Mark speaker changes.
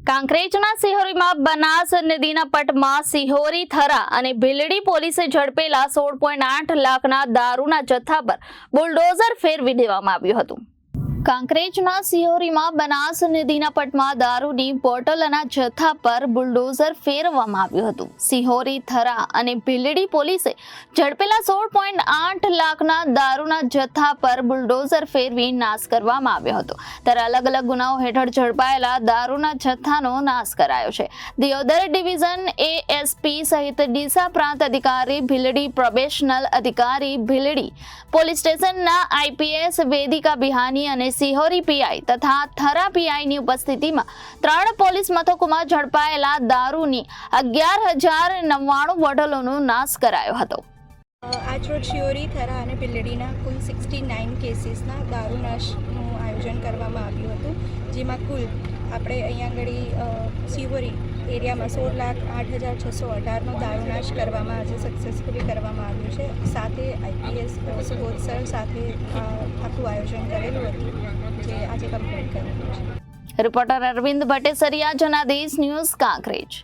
Speaker 1: કાંકરેજના સિહોરીમાં બનાસ નદીના પટમાં સિહોરી થરા અને ભીલડી પોલીસે ઝડપેલા 16.8 લાખના દારૂના જથ્થા પર બુલડોઝર ફેરવી દેવામાં આવ્યું હતું। કાંકરેજના સિહોરીમાં બનાસ નદીના પટમાં દારૂની બોટલના જથ્થા પર બુલડોઝર ફેરવવામાં આવ્યું હતું। સિહોરી થરા અને ભીલડી પોલીસે ઝડપેલા 16.8 લાખના દારૂના જથ્થા પર બુલડોઝર ફેરવી નાશ કરવામાં આવ્યો હતો। ત્યારે અલગ અલગ ગુનાઓ હેઠળ ઝડપાયેલા દારૂના જથ્થાનો નાશ કરાયો છે। દિયોદર ડિવિઝન એએસપી સહિત ડીસા પ્રાંત અધિકારી ભીલડી, પ્રોબેશનલ અધિકારી ભીલડી પોલીસ સ્ટેશનના આઈપીએસ વેદિકા બિહાની અને સિહોરી પીઆઈ તથા થરા પીઆઈની ઉપસ્થિતિમાં 3 પોલીસ મથકોમાં ઝડપાયેલા દારૂની 11,099 બોટલોનો નાશ કરાયો હતો।
Speaker 2: આજરોજ સિહોરી, થરા અને ભીલડીના કુલ 69 કેસીસના દારૂ નાશનું આયોજન કરવામાં આવ્યું હતું, જેમાં કુલ આપણે અહીંયા આગળ સિહોરી એરિયામાં 16,08,618નો દારૂ નાશ કરવામાં આજે સક્સેસફુલી કરવામાં આવ્યું છે। સાથે આઈપીએસ સુબોધ સર સાથે આખું આયોજન કરેલું હતું, જે આજે કમ્પ્લીટ કરેલું છે।
Speaker 1: Reporter Arvind Bhattesaria, Janadesh news, Kankrej.